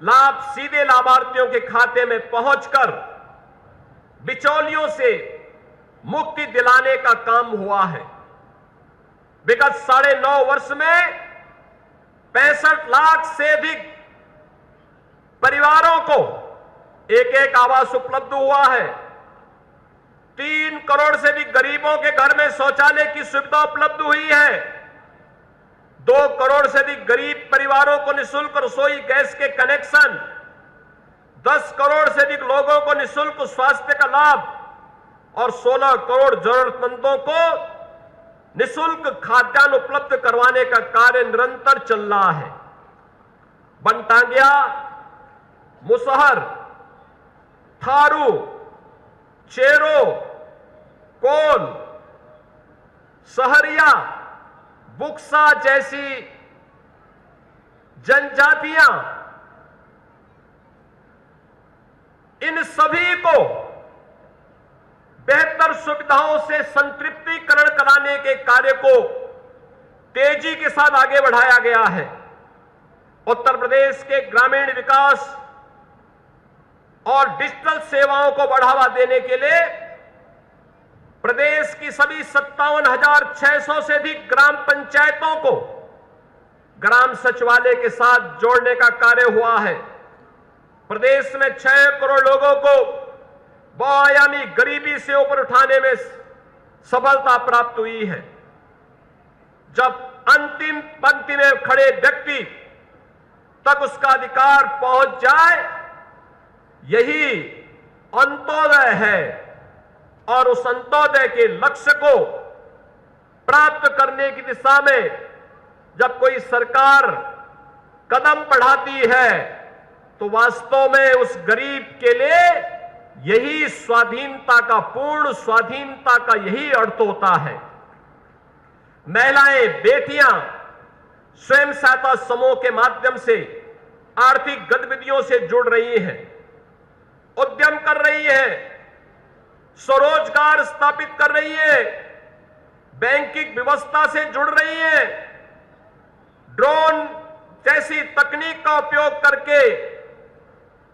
लाभ सीधे लाभार्थियों के खाते में पहुंचकर बिचौलियों से मुक्ति दिलाने का काम हुआ है। विगत 9.5 वर्ष में 65 लाख से अधिक परिवारों को एक आवास उपलब्ध हुआ है। 3 करोड़ से भी गरीबों के घर में शौचालय की सुविधा उपलब्ध हुई है। 2 करोड़ से भी गरीब परिवारों को निःशुल्क रसोई गैस के कनेक्शन, 10 करोड़ से अधिक लोगों को निःशुल्क स्वास्थ्य का लाभ और 16 करोड़ जरूरतमंदों को निःशुल्क खाद्यान्न उपलब्ध करवाने का कार्य निरंतर चल रहा है। बनटांगिया, मुसहर, थारू, चेरो, कोल, सहरिया, बुक्सा जैसी जनजातियां, इन सभी को बेहतर सुविधाओं से संतृप्तिकरण कराने के कार्य को तेजी के साथ आगे बढ़ाया गया है। उत्तर प्रदेश के ग्रामीण विकास और डिजिटल सेवाओं को बढ़ावा देने के लिए प्रदेश की सभी 57,600 से अधिक ग्राम पंचायतों को ग्राम सचिवालय के साथ जोड़ने का कार्य हुआ है। प्रदेश में 6 करोड़ लोगों को बहुआयामी गरीबी से ऊपर उठाने में सफलता प्राप्त हुई है। जब अंतिम पंक्ति में खड़े व्यक्ति तक उसका अधिकार पहुंच जाए, यही अंत्योदय है और उस अंत्योदय के लक्ष्य को प्राप्त करने की दिशा में जब कोई सरकार कदम बढ़ाती है तो वास्तव में उस गरीब के लिए यही स्वाधीनता का, पूर्ण स्वाधीनता का यही अर्थ होता है। महिलाएं, बेटियां स्वयं सहायता समूह के माध्यम से आर्थिक गतिविधियों से जुड़ रही हैं, उद्यम कर रही है, स्वरोजगार स्थापित कर रही है, बैंकिंग व्यवस्था से जुड़ रही है, ड्रोन जैसी तकनीक का उपयोग करके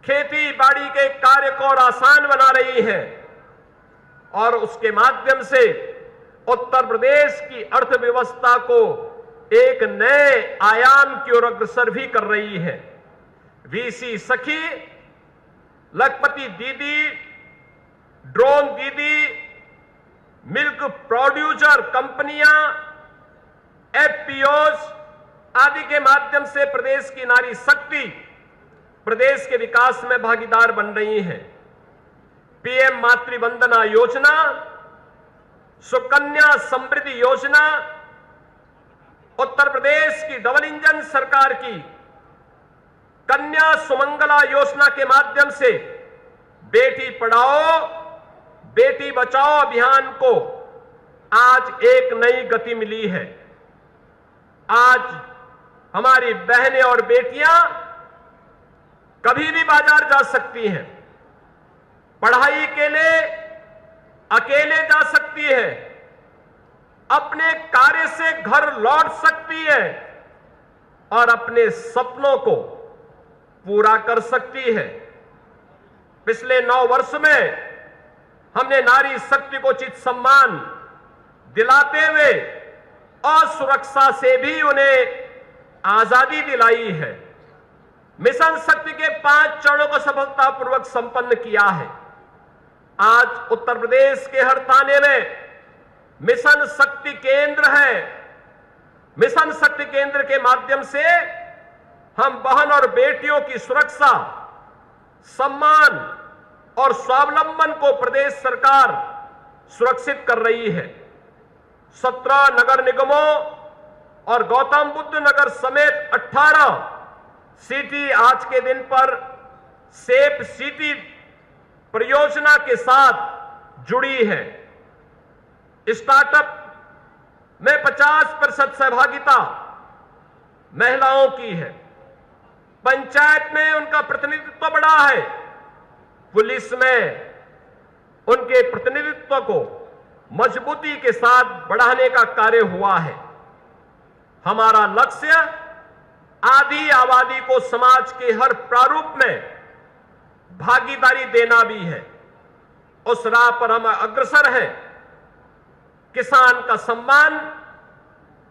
खेती बाड़ी के कार्य को और आसान बना रही है और उसके माध्यम से उत्तर प्रदेश की अर्थव्यवस्था को एक नए आयाम की ओर अग्रसर भी कर रही है। वीसी सखी, लखपति दीदी, ड्रोन दीदी, मिल्क प्रोड्यूसर कंपनियां, एफपीओज आदि के माध्यम से प्रदेश की नारी शक्ति प्रदेश के विकास में भागीदार बन रही है। पीएम मातृवंदना योजना, सुकन्या समृद्धि योजना, उत्तर प्रदेश की डबल इंजन सरकार की कन्या सुमंगला योजना के माध्यम से बेटी पढ़ाओ बेटी बचाओ अभियान को आज एक नई गति मिली है। आज हमारी बहनें और बेटियां कभी भी बाजार जा सकती हैं, पढ़ाई के लिए अकेले जा सकती है, अपने कार्य से घर लौट सकती है और अपने सपनों को पूरा कर सकती है। पिछले 9 वर्ष में हमने नारी शक्ति को उचित सम्मान दिलाते हुए और सुरक्षा से भी उन्हें आजादी दिलाई है। मिशन शक्ति के 5 चरणों को सफलतापूर्वक संपन्न किया है। आज उत्तर प्रदेश के हर थाने में मिशन शक्ति केंद्र है। मिशन शक्ति केंद्र के माध्यम से हम बहन और बेटियों की सुरक्षा, सम्मान और स्वावलंबन को प्रदेश सरकार सुरक्षित कर रही है। 17 नगर निगमों और गौतम बुद्ध नगर समेत 18 सिटी आज के दिन पर सेफ सिटी परियोजना के साथ जुड़ी है। स्टार्टअप में 50% सहभागिता महिलाओं की है। पंचायत में उनका प्रतिनिधित्व बढ़ा है। पुलिस में उनके प्रतिनिधित्व को मजबूती के साथ बढ़ाने का कार्य हुआ है। हमारा लक्ष्य आधी आबादी को समाज के हर प्रारूप में भागीदारी देना भी है। उस राह पर हम अग्रसर हैं। किसान का सम्मान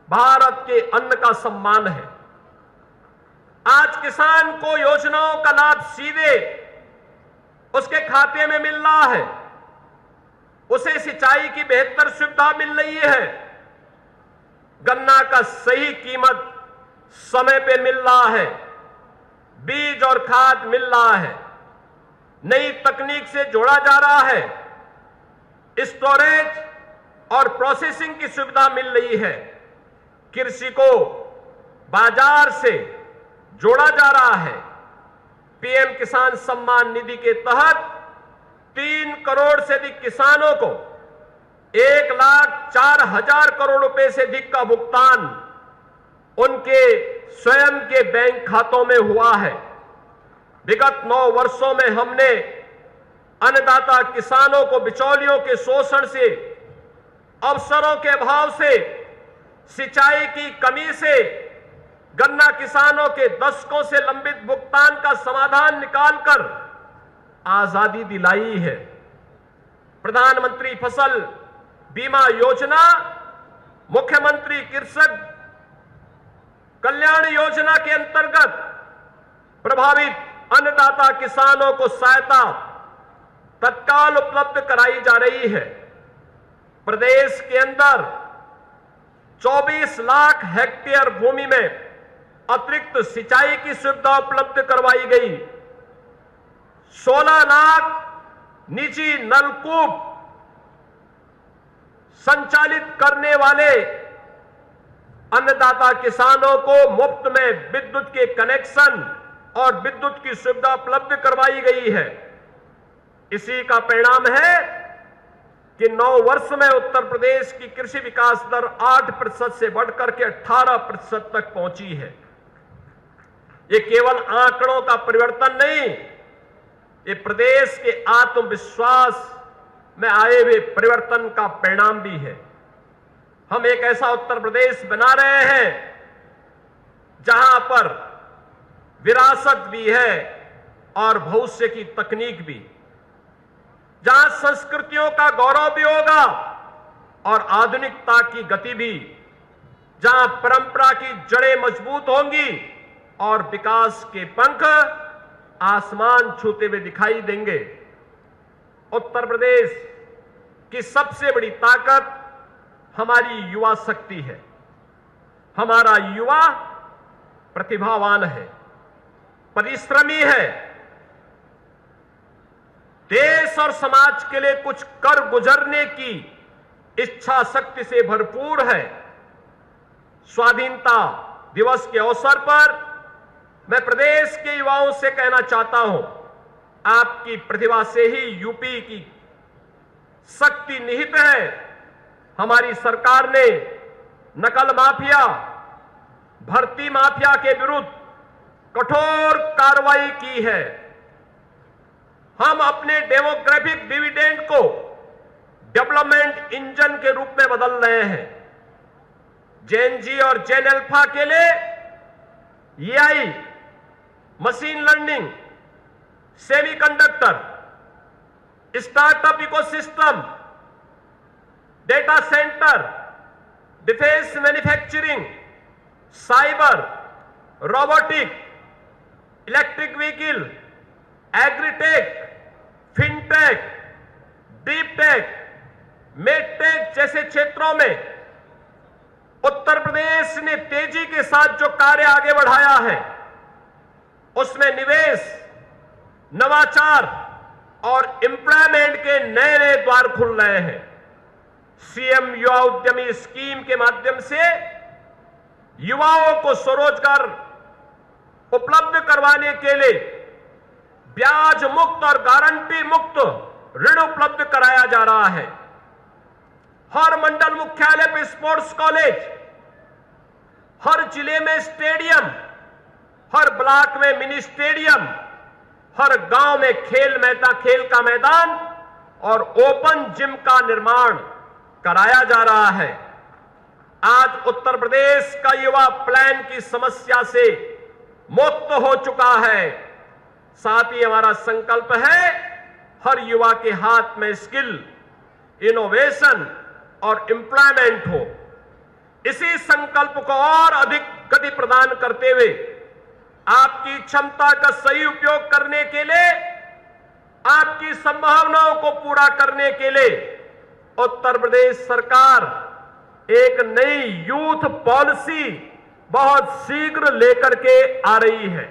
भारत के अन्न का सम्मान है। आज किसान को योजनाओं का लाभ सीधे उसके खाते में मिल रहा है। उसे सिंचाई की बेहतर सुविधा मिल रही है। गन्ना का सही कीमत समय पे मिल रहा है। बीज और खाद मिल रहा है। नई तकनीक से जोड़ा जा रहा है। स्टोरेज और प्रोसेसिंग की सुविधा मिल रही है। कृषि को बाजार से जोड़ा जा रहा है। पीएम किसान सम्मान निधि के तहत 3 करोड़ से अधिक किसानों को 1,04,000 करोड़ रुपए से अधिक का भुगतान उनके स्वयं के बैंक खातों में हुआ है। विगत 9 वर्षों में हमने अन्नदाता किसानों को बिचौलियों के शोषण से, अवसरों के अभाव से, सिंचाई की कमी से, गन्ना किसानों के दशकों से लंबित भुगतान का समाधान निकालकर आजादी दिलाई है। प्रधानमंत्री फसल बीमा योजना, मुख्यमंत्री कृषक कल्याण योजना के अंतर्गत प्रभावित अन्नदाता किसानों को सहायता तत्काल उपलब्ध कराई जा रही है। प्रदेश के अंदर 24 लाख हेक्टेयर भूमि में अतिरिक्त सिंचाई की सुविधा उपलब्ध करवाई गई। 16 लाख निजी नलकूप संचालित करने वाले अन्नदाता किसानों को मुफ्त में विद्युत के कनेक्शन और विद्युत की सुविधा उपलब्ध करवाई गई है। इसी का परिणाम है कि 9 वर्ष में उत्तर प्रदेश की कृषि विकास दर 8% से बढ़कर के 18% तक पहुंची है। ये केवल आंकड़ों का परिवर्तन नहीं, ये प्रदेश के आत्मविश्वास में आए हुए परिवर्तन का परिणाम भी है। हम एक ऐसा उत्तर प्रदेश बना रहे हैं जहां पर विरासत भी है और भविष्य की तकनीक भी, जहां संस्कृतियों का गौरव भी होगा और आधुनिकता की गति भी, जहां परंपरा की जड़ें मजबूत होंगी और विकास के पंख आसमान छूते हुए दिखाई देंगे। उत्तर प्रदेश की सबसे बड़ी ताकत हमारी युवा शक्ति है। हमारा युवा प्रतिभावान है, परिश्रमी है, देश और समाज के लिए कुछ कर गुजरने की इच्छा शक्ति से भरपूर है। स्वाधीनता दिवस के अवसर पर मैं प्रदेश के युवाओं से कहना चाहता हूं, आपकी प्रतिभा से ही यूपी की शक्ति निहित है। हमारी सरकार ने नकल माफिया, भर्ती माफिया के विरुद्ध कठोर कार्रवाई की है। हम अपने डेमोग्राफिक डिविडेंड को डेवलपमेंट इंजन के रूप में बदल रहे हैं। जेन जी और जेन अल्फा के लिए AI, machine learning, semiconductor, startup ecosystem, data centre, defence manufacturing, cyber, robotic, electric vehicle, agritech, fintech, deep tech, medtech जैसे क्षेत्रों में उत्तर प्रदेश ने तेजी के साथ जो कार्य आगे बढ़ाया है, उसमें निवेश, नवाचार और एम्प्लॉयमेंट के नए नए द्वार खुल रहे हैं। सीएम युवा उद्यमी स्कीम के माध्यम से युवाओं को स्वरोजगार उपलब्ध करवाने के लिए ब्याज मुक्त और गारंटी मुक्त ऋण उपलब्ध कराया जा रहा है। हर मंडल मुख्यालय पर स्पोर्ट्स कॉलेज, हर जिले में स्टेडियम, हर ब्लॉक में मिनी स्टेडियम, हर गांव में खेल का मैदान और ओपन जिम का निर्माण कराया जा रहा है। आज उत्तर प्रदेश का युवा प्लान की समस्या से मुक्त हो चुका है। साथ ही हमारा संकल्प है हर युवा के हाथ में स्किल, इनोवेशन और एम्प्लॉयमेंट हो। इसी संकल्प को और अधिक गति प्रदान करते हुए आपकी क्षमता का सही उपयोग करने के लिए, आपकी संभावनाओं को पूरा करने के लिए उत्तर प्रदेश सरकार एक नई यूथ पॉलिसी बहुत शीघ्र लेकर के आ रही है।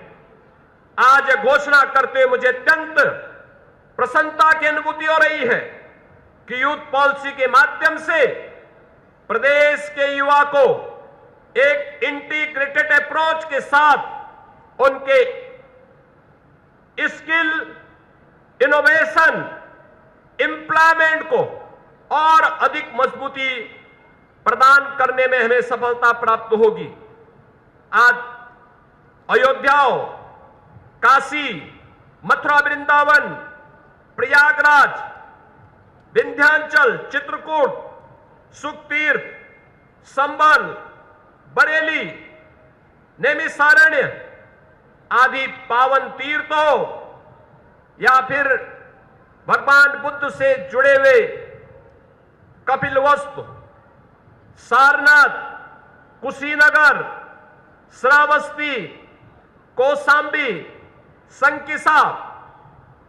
आज घोषणा करते मुझे अत्यंत प्रसन्नता की अनुभूति हो रही है कि यूथ पॉलिसी के माध्यम से प्रदेश के युवा को एक इंटीग्रेटेड अप्रोच के साथ उनके स्किल, इनोवेशन, एम्प्लॉयमेंट को और अधिक मजबूती प्रदान करने में हमें सफलता प्राप्त होगी। आज अयोध्या, काशी, मथुरा, वृंदावन, प्रयागराज, विंध्याचल, चित्रकूट, सुखतीर्थ, संबल, बरेली, नैमिषारण्य आदि पावन तीर्थों या फिर भगवान बुद्ध से जुड़े हुए कपिलवस्तु, सारनाथ, कुशीनगर, श्रावस्ती, कौशांबी, संकिसा,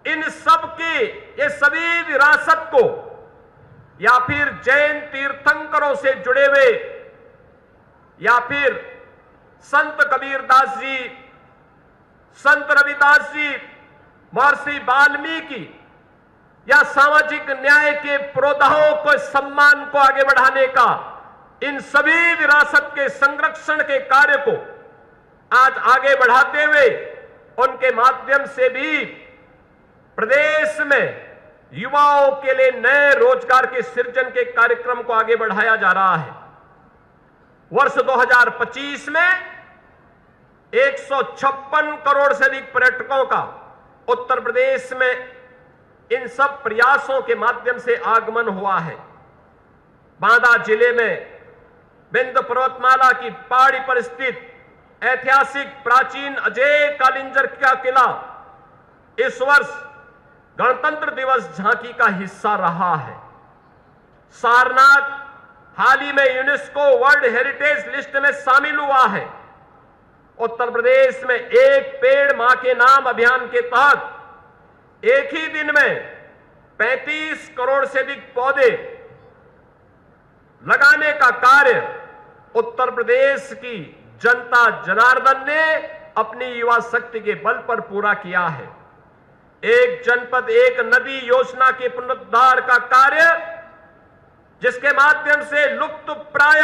इन सब की ये सभी विरासत को या फिर जैन तीर्थंकरों से जुड़े हुए या फिर संत कबीरदास जी, संत रविदास जी, महर्षि वाल्मीकि या सामाजिक न्याय के पुरोधाओं को सम्मान को आगे बढ़ाने का, इन सभी विरासत के संरक्षण के कार्य को आज आगे बढ़ाते हुए उनके माध्यम से भी प्रदेश में युवाओं के लिए नए रोजगार के सृजन के कार्यक्रम को आगे बढ़ाया जा रहा है। वर्ष 2025 में 156 करोड़ से अधिक पर्यटकों का उत्तर प्रदेश में इन सब प्रयासों के माध्यम से आगमन हुआ है। बांदा जिले में विंध्य पर्वतमाला की पहाड़ी पर स्थित ऐतिहासिक प्राचीन अजय कालिंजर का किला इस वर्ष गणतंत्र दिवस झांकी का हिस्सा रहा है। सारनाथ हाल ही में यूनेस्को वर्ल्ड हेरिटेज लिस्ट में शामिल हुआ है। उत्तर प्रदेश में एक पेड़ मां के नाम अभियान के तहत एक ही दिन में 35 करोड़ से अधिक पौधे लगाने का कार्य उत्तर प्रदेश की जनता जनार्दन ने अपनी युवा शक्ति के बल पर पूरा किया है। एक जनपद एक नदी योजना के पुनरुद्धार का कार्य, जिसके माध्यम से लुप्त प्राय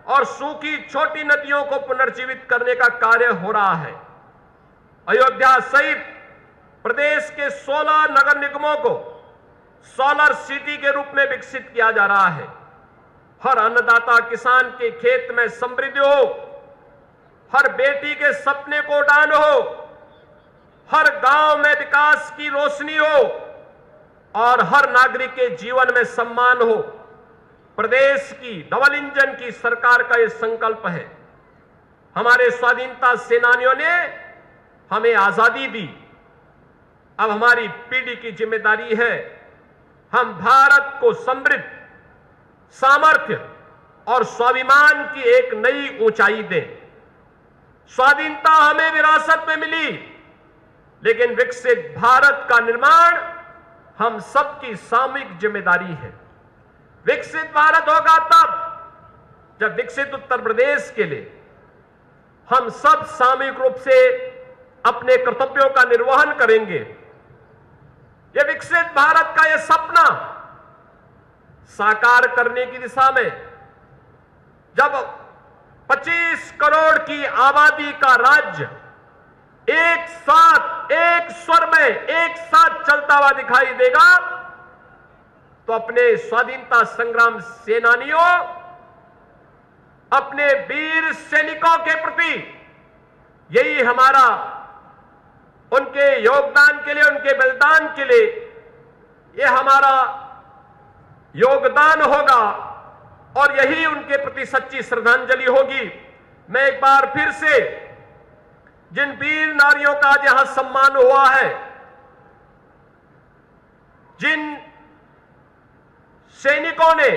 और सूखी छोटी नदियों को पुनर्जीवित करने का कार्य हो रहा है। अयोध्या सहित प्रदेश के 16 नगर निगमों को सोलर सिटी के रूप में विकसित किया जा रहा है। हर अन्नदाता किसान के खेत में समृद्धि हो, हर बेटी के सपने को उड़ान हो, हर गांव में विकास की रोशनी हो और हर नागरिक के जीवन में सम्मान हो। प्रदेश की डबल इंजन की सरकार का यह संकल्प है। हमारे स्वाधीनता सेनानियों ने हमें आजादी दी। अब हमारी पीढ़ी की जिम्मेदारी है हम भारत को समृद्ध, सामर्थ्य और स्वाभिमान की एक नई ऊंचाई दें। स्वाधीनता हमें विरासत में मिली, लेकिन विकसित भारत का निर्माण हम सबकी सामूहिक जिम्मेदारी है। विकसित भारत होगा तब जब विकसित उत्तर प्रदेश के लिए हम सब सामूहिक रूप से अपने कर्तव्यों का निर्वहन करेंगे। यह विकसित भारत का यह सपना साकार करने की दिशा में जब 25 करोड़ की आबादी का राज्य एक साथ, एक स्वर में एक साथ चलता हुआ दिखाई देगा, तो अपने स्वाधीनता संग्राम सेनानियों, अपने वीर सैनिकों के प्रति यही हमारा उनके योगदान के लिए, उनके बलिदान के लिए यह हमारा योगदान होगा और यही उनके प्रति सच्ची श्रद्धांजलि होगी। मैं एक बार फिर से जिन वीर नारियों का आज यहां सम्मान हुआ है, जिन सैनिकों ने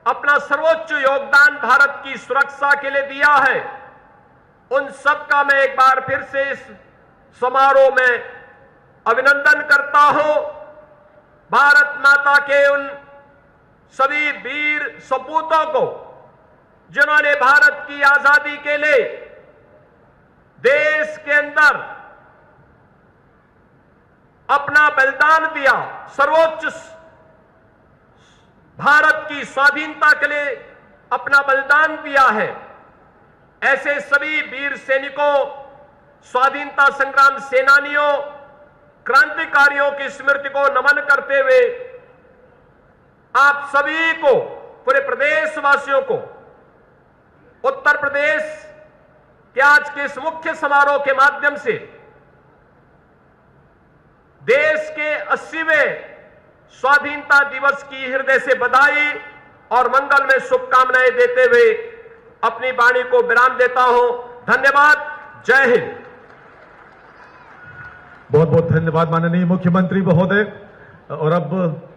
अपना सर्वोच्च योगदान भारत की सुरक्षा के लिए दिया है, उन सबका मैं एक बार फिर से इस समारोह में अभिनंदन करता हूं। भारत माता के उन सभी वीर सपूतों को जिन्होंने भारत की आजादी के लिए देश के अंदर अपना बलिदान दिया, सर्वोच्च भारत की स्वाधीनता के लिए अपना बलिदान दिया है, ऐसे सभी वीर सैनिकों, स्वाधीनता संग्राम सेनानियों, क्रांतिकारियों की स्मृति को नमन करते हुए आप सभी को, पूरे प्रदेशवासियों को, उत्तर प्रदेश के आज के इस मुख्य समारोह के माध्यम से देश के 80वें स्वाधीनता दिवस की हृदय से बधाई और मंगलमय शुभकामनाएं देते हुए अपनी वाणी को विराम देता हूं। धन्यवाद। जय हिंद। बहुत बहुत धन्यवाद माननीय मुख्यमंत्री महोदय। और अब